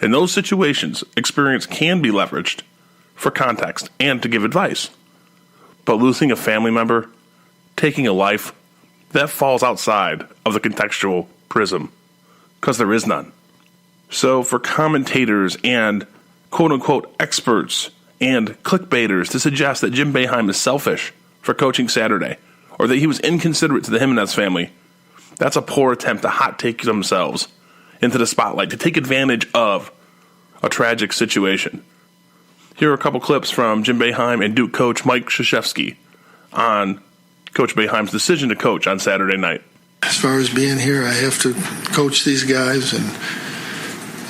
In those situations, experience can be leveraged for context and to give advice. But losing a family member, taking a life, that falls outside of the contextual prism, because there is none. So for commentators and quote-unquote experts and clickbaiters to suggest that Jim Boeheim is selfish for coaching Saturday, or that he was inconsiderate to the Jimenez family, that's a poor attempt to hot take themselves into the spotlight, to take advantage of a tragic situation. Here are a couple clips from Jim Boeheim and Duke coach Mike Krzyzewski on Coach Boeheim's decision to coach on Saturday night. As far as being here, I have to coach these guys, and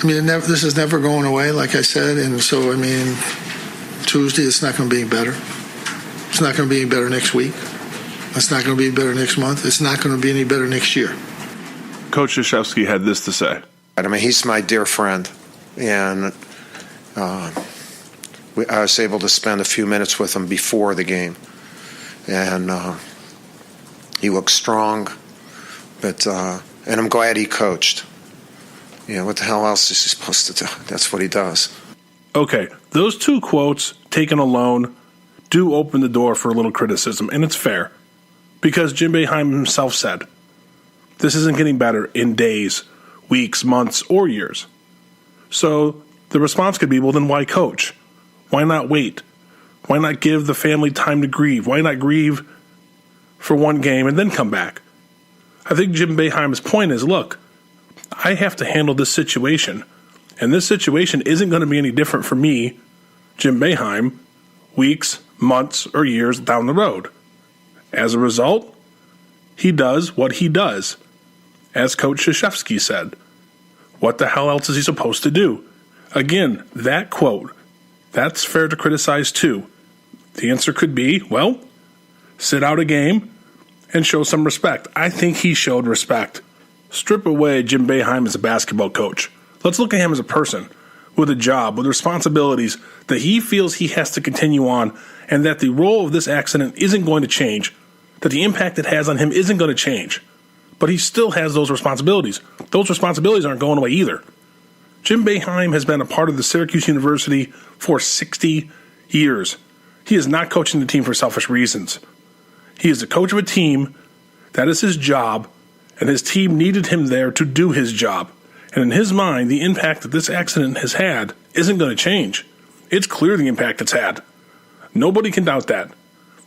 this is never going away, like I said, and so, Tuesday it's not going to be any better. It's not going to be any better next week. It's not going to be better next month. It's not going to be any better next year. Coach Krzyzewski had this to say. He's my dear friend, and I was able to spend a few minutes with him before the game, and he looked strong, but and I'm glad he coached. What the hell else is he supposed to do? That's what he does. Okay, those two quotes taken alone do open the door for a little criticism, and it's fair, because Jim Boeheim himself said, this isn't getting better in days, weeks, months, or years. So the response could be, well, then why coach? Why not wait? Why not give the family time to grieve? Why not grieve for one game and then come back? I think Jim Boeheim's point is, look, I have to handle this situation, and this situation isn't going to be any different for me, Jim Boeheim, weeks, months, or years down the road. As a result, he does what he does. As Coach Krzyzewski said, what the hell else is he supposed to do? Again, that quote, that's fair to criticize too. The answer could be, well, sit out a game and show some respect. I think he showed respect. Strip away Jim Boeheim as a basketball coach. Let's look at him as a person with a job, with responsibilities that he feels he has to continue on, and that the role of this accident isn't going to change, that the impact it has on him isn't going to change. But he still has those responsibilities. Those responsibilities aren't going away either. Jim Boeheim has been a part of the Syracuse University for 60 years. He is not coaching the team for selfish reasons. He is the coach of a team. That is his job, and his team needed him there to do his job. And in his mind, the impact that this accident has had isn't going to change. It's clear the impact it's had. Nobody can doubt that.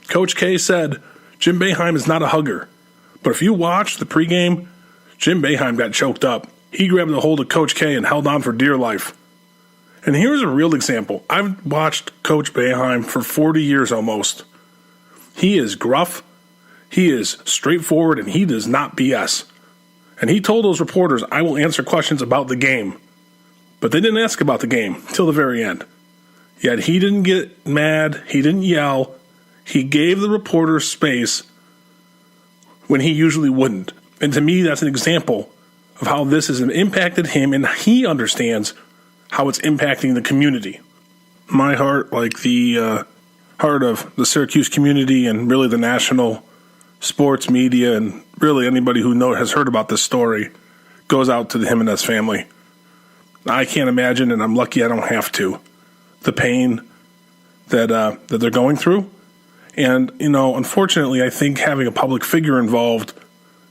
Coach K said Jim Boeheim is not a hugger. But if you watch the pregame, Jim Boeheim got choked up. He grabbed a hold of Coach K and held on for dear life. And here's a real example. I've watched Coach Boeheim for 40 years almost. He is gruff, he is straightforward, and he does not BS. And he told those reporters, I will answer questions about the game. But they didn't ask about the game till the very end. Yet he didn't get mad, he didn't yell. He gave the reporters space when he usually wouldn't. And to me, that's an example of how this has impacted him, and he understands how it's impacting the community. My heart, like the heart of the Syracuse community and really the national sports media and really anybody who has heard about this story, goes out to the Jimenez family. I can't imagine, and I'm lucky I don't have to, the pain that they're going through. And, unfortunately, I think having a public figure involved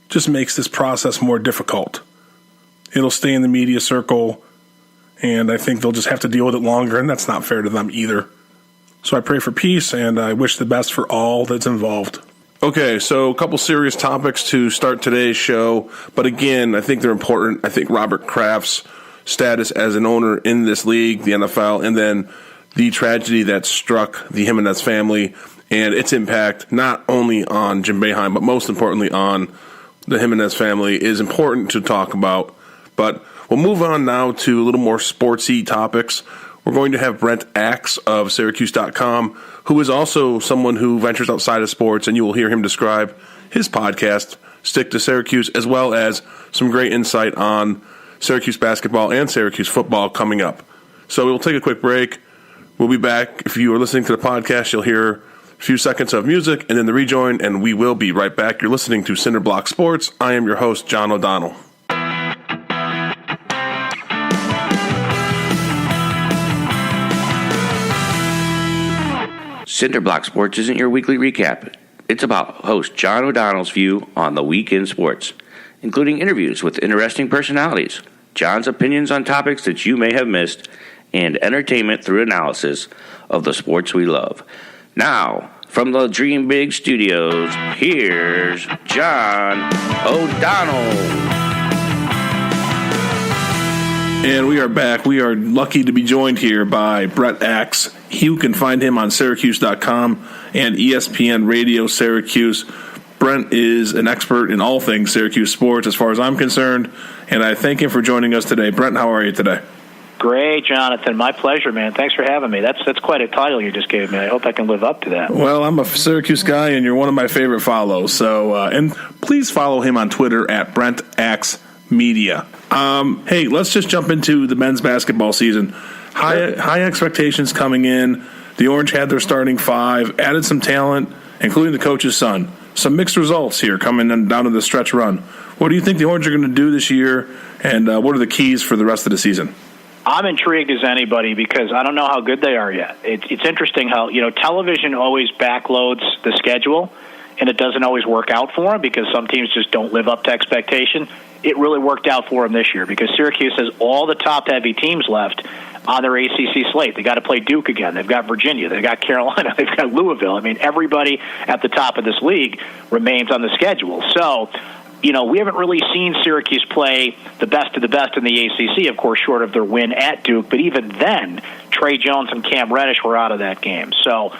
just makes this process more difficult. It'll stay in the media circle, and I think they'll just have to deal with it longer, and that's not fair to them either. So I pray for peace, and I wish the best for all that's involved. Okay, so a couple serious topics to start today's show, but again, I think they're important. I think Robert Kraft's status as an owner in this league, the NFL, and then the tragedy that struck the Jimenez family and its impact not only on Jim Boeheim, but most importantly on the Jimenez family is important to talk about. But we'll move on now to a little more sportsy topics. We're going to have Brent Axe of Syracuse.com, who is also someone who ventures outside of sports, and you will hear him describe his podcast, Stick to Syracuse, as well as some great insight on Syracuse basketball and Syracuse football coming up. So we'll take a quick break. We'll be back. If you are listening to the podcast, you'll hear a few seconds of music and then the rejoin, and we will be right back. You're listening to Cinderblock Sports. I am your host, John O'Donnell. Cinderblock Sports isn't your weekly recap. It's about host John O'Donnell's view on the week in sports, including interviews with interesting personalities, John's opinions on topics that you may have missed, and entertainment through analysis of the sports we love. Now, from the Dream Big Studios, here's John O'Donnell. And we are back. We are lucky to be joined here by Brent Axe. You can find him on Syracuse.com and ESPN Radio Syracuse. Brent is an expert in all things Syracuse sports as far as I'm concerned, and I thank him for joining us today. Brent, how are you today? Great, Jonathan. My pleasure, man. Thanks for having me. That's quite a title you just gave me. I hope I can live up to that. Well, I'm a Syracuse guy, and you're one of my favorite follows. So, and please follow him on Twitter at Brent Axe Media. Hey, let's just jump into the men's basketball season. High expectations coming in. The Orange had their starting five, added some talent, including the coach's son. Some mixed results here coming down to the stretch run. What do you think the Orange are going to do this year, and what are the keys for the rest of the season? I'm intrigued as anybody because I don't know how good they are yet. It's interesting how, television always backloads the schedule, and it doesn't always work out for them because some teams just don't live up to expectation. It really worked out for them this year because Syracuse has all the top-heavy teams left on their ACC slate. They got to play Duke again. They've got Virginia. They've got Carolina. They've got Louisville. I mean, everybody at the top of this league remains on the schedule. So, we haven't really seen Syracuse play the best of the best in the ACC, of course, short of their win at Duke. But even then, Trey Jones and Cam Reddish were out of that game. So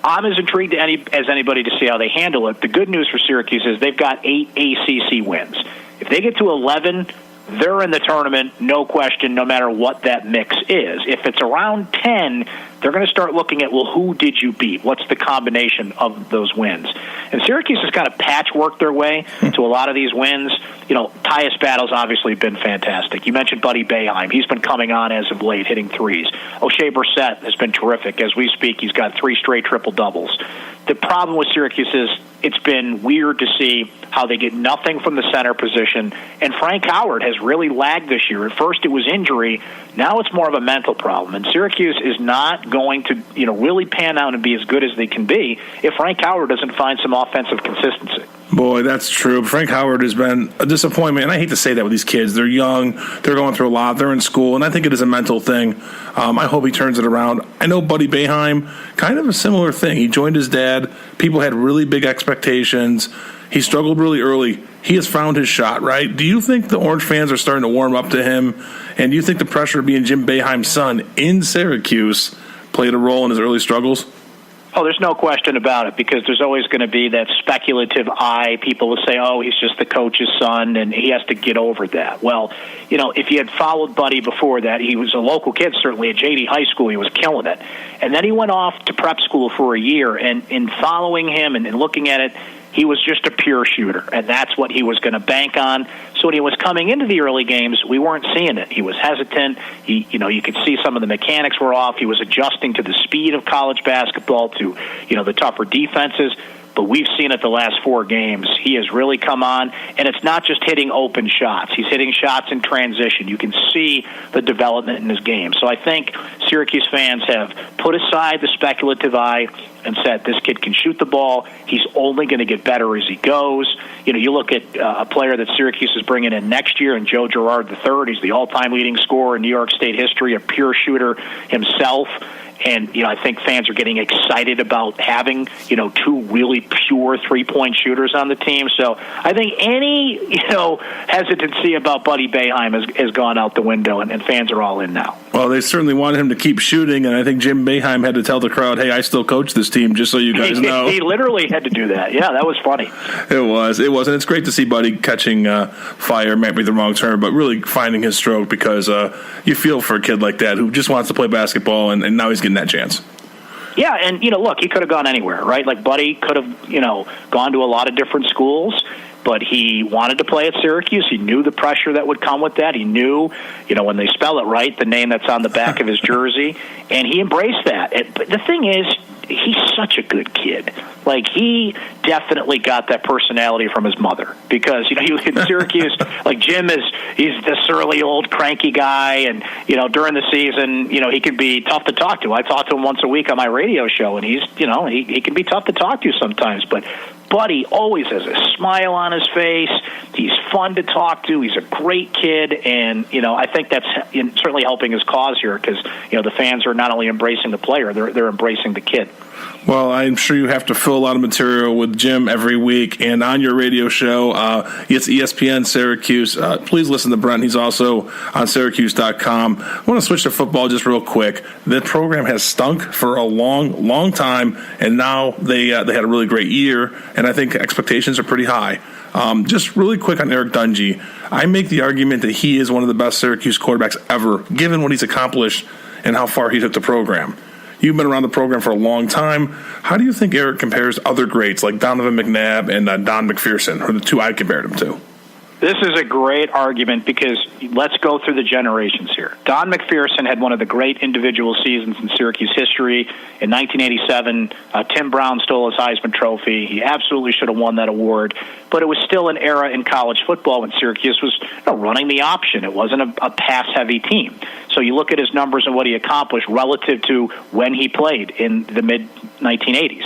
I'm as intrigued as anybody to see how they handle it. The good news for Syracuse is they've got 8 ACC wins. If they get to 11, they're in the tournament, no question, no matter what that mix is. If it's around 10, they're going to start looking at, well, who did you beat? What's the combination of those wins? And Syracuse has kind of patchworked their way to a lot of these wins. Tyus Battle's obviously been fantastic. You mentioned Buddy Boeheim. He's been coming on as of late, hitting threes. O'Shea Brissett has been terrific. As we speak, he's got 3 straight triple-doubles. The problem with Syracuse is it's been weird to see how they get nothing from the center position. And Frank Howard has really lagged this year. At first it was injury. Now it's more of a mental problem. And Syracuse is not going to, really pan out and be as good as they can be if Frank Howard doesn't find some offensive consistency. Boy, that's true. Frank Howard has been a disappointment, and I hate to say that with these kids. They're young, they're going through a lot, they're in school, and I think it is a mental thing. I hope he turns it around. I know Buddy Boeheim, kind of a similar thing. He joined his dad. People had really big expectations. He struggled really early. He has found his shot, right? Do you think the Orange fans are starting to warm up to him? And do you think the pressure of being Jim Boeheim's son in Syracuse played a role in his early struggles? Oh, there's no question about it because there's always going to be that speculative eye. People will say, oh, he's just the coach's son, and he has to get over that. Well, if you had followed Buddy before that, he was a local kid, certainly at JD High School. He was killing it. And then he went off to prep school for a year, and in following him and looking at it, he was just a pure shooter, and that's what he was going to bank on. So when he was coming into the early games, we weren't seeing it. He was hesitant. You could see some of the mechanics were off. He was adjusting to the speed of college basketball, to, the tougher defenses. But we've seen it the last 4 games. He has really come on, and it's not just hitting open shots. He's hitting shots in transition. You can see the development in his game. So I think Syracuse fans have put aside the speculative eye and said, this kid can shoot the ball. He's only going to get better as he goes. You look at a player that Syracuse is bringing in next year, and Joe Girard III. He's the all-time leading scorer in New York State history, a pure shooter himself. And, I think fans are getting excited about having, 2 really pure three-point shooters on the team. So I think any, hesitancy about Buddy Boeheim has gone out the window, and fans are all in now. Well, they certainly wanted him to keep shooting, and I think Jim Boeheim had to tell the crowd, hey, I still coach this team, just so you guys know. He literally had to do that. Yeah, that was funny. It was. And it's great to see Buddy catching fire, might be the wrong term, but really finding his stroke because you feel for a kid like that who just wants to play basketball, and now he's getting that chance. Yeah, and, look, he could have gone anywhere, right? Like, Buddy could have, gone to a lot of different schools. but he wanted to play at Syracuse. He knew the pressure that would come with that. He knew, when they spell it right, the name that's on the back of his jersey, and he embraced that. But the thing is, he's such a good kid. Like, he definitely got that personality from his mother, because he was in Syracuse. Like, he's the surly old cranky guy, and during the season, he can be tough to talk to. I talk to him once a week on my radio show, and he's he can be tough to talk to sometimes, but Buddy always has a smile on his face. He's fun to talk to. He's a great kid, and I think that's certainly helping his cause here, because the fans are not only embracing the player, they're embracing the kid. Well, I'm sure you have to fill a lot of material with Jim every week, and on your radio show, it's ESPN Syracuse. Please listen to Brent. He's also on Syracuse.com. I want to switch to football just real quick. The program has stunk for a long, long time, and now they had a really great year, and I think expectations are pretty high. Just really quick on Eric Dungey. I make the argument that he is one of the best Syracuse quarterbacks ever, given what he's accomplished and how far he took the program. You've been around the program for a long time. How do you think Eric compares to other greats like Donovan McNabb and Don McPherson, who are the two I compared him to? This is a great argument, because let's go through the generations here. Don McPherson had one of the great individual seasons in Syracuse history. In 1987, Tim Brown stole his Heisman Trophy. He absolutely should have won that award, but it was still an era in college football when Syracuse was running the option. It wasn't a pass-heavy team. So you look at his numbers and what he accomplished relative to when he played in the mid-1980s.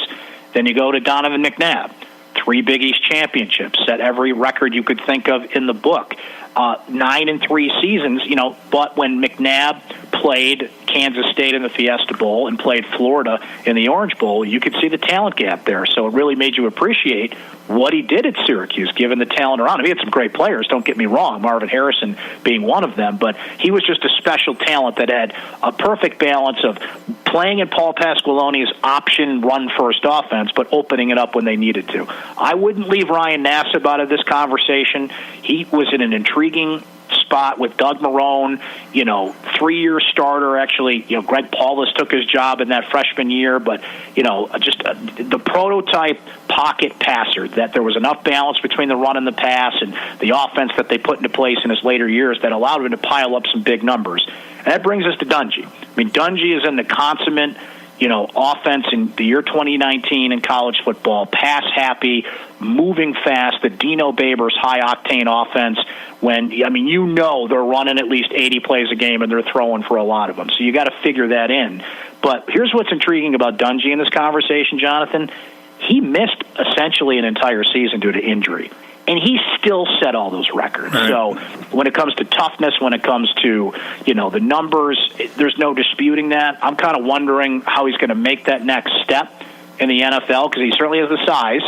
Then you go to Donovan McNabb. 3 Big East championships, set every record you could think of in the book. 9 and 3 seasons, but when McNabb played Kansas State in the Fiesta Bowl and played Florida in the Orange Bowl, you could see the talent gap there. So it really made you appreciate what he did at Syracuse, given the talent around him. He had some great players, don't get me wrong, Marvin Harrison being one of them, but he was just a special talent that had a perfect balance of playing in Paul Pasqualoni's option run-first offense, but opening it up when they needed to. I wouldn't leave Ryan Nassib out of this conversation. He was in an intriguing spot with Doug Marrone, 3-year starter. Actually, Greg Paulus took his job in that freshman year, but, the prototype pocket passer, that there was enough balance between the run and the pass and the offense that they put into place in his later years that allowed him to pile up some big numbers. And that brings us to Dungey. I mean, Dungey is in the consummate, offense in the year 2019 in college football, pass-happy, moving fast, the Dino Babers high-octane offense when, they're running at least 80 plays a game and they're throwing for a lot of them. So you got to figure that in. But here's what's intriguing about Dungey in this conversation, Jonathan. He missed essentially an entire season due to injury, and he still set all those records. Right. So when it comes to toughness, when it comes to, the numbers, there's no disputing that. I'm kind of wondering how he's going to make that next step in the NFL, because he certainly has the size.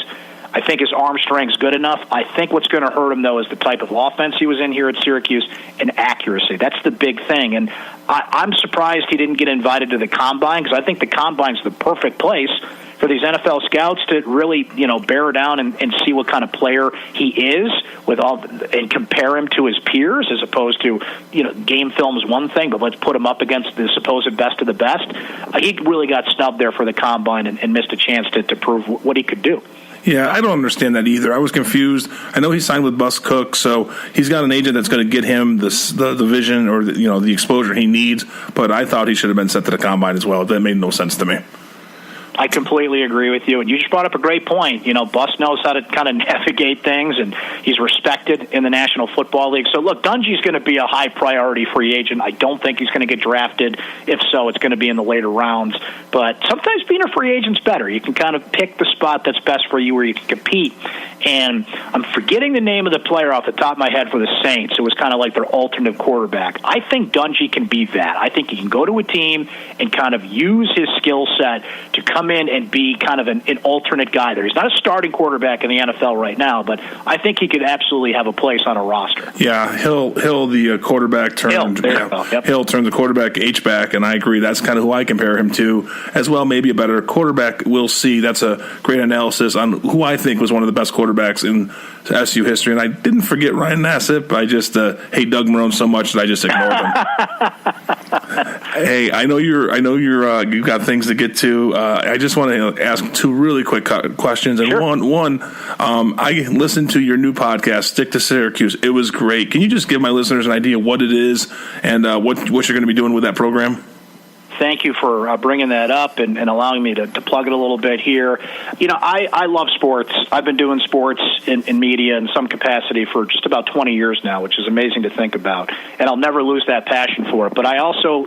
I think his arm strength's good enough. I think what's going to hurt him, though, is the type of offense he was in here at Syracuse and accuracy. That's the big thing. And I'm surprised he didn't get invited to the Combine, because I think the Combine's the perfect place for these NFL scouts to really, bear down and see what kind of player he is and compare him to his peers, as opposed to, game film is one thing, but let's put him up against the supposed best of the best. He really got snubbed there for the Combine and missed a chance to prove what he could do. Yeah, I don't understand that either. I was confused. I know he signed with Bus Cook, so he's got an agent that's going to get him the vision or the exposure he needs. But I thought he should have been sent to the Combine as well. That made no sense to me. I completely agree with you, and you just brought up a great point. Bus knows how to kind of navigate things, and he's respected in the National Football League. So, look, Dungey's going to be a high-priority free agent. I don't think he's going to get drafted. If so, it's going to be in the later rounds. But sometimes being a free agent's better. You can kind of pick the spot that's best for you where you can compete. And I'm forgetting the name of the player off the top of my head for the Saints. It was kind of like their alternate quarterback. I think Dungey can be that. I think he can go to a team and kind of use his skill set to come in and be kind of an alternate guy there. He's not a starting quarterback in the NFL right now, but I think he could absolutely have a place on a roster. Yeah, Hill the quarterback turned Hill turned the quarterback H-back, and I agree. That's kind of who I compare him to as well. Maybe a better quarterback. We'll see. That's a great analysis on who I think was one of the best quarterbacks in SU history. And I didn't forget Ryan Nassib. I just hate Doug Marrone so much that I just ignored him. Hey, I know you've got things to get to. I just want to ask two really quick questions. And sure. one, I listened to your new podcast, Stick to Syracuse. It was great. Can you just give my listeners an idea what it is and what you're going to be doing with that program? Thank you for bringing that up and allowing me to plug it a little bit here. I love sports. I've been doing sports in media in some capacity for just about 20 years now, which is amazing to think about. And I'll never lose that passion for it. But I also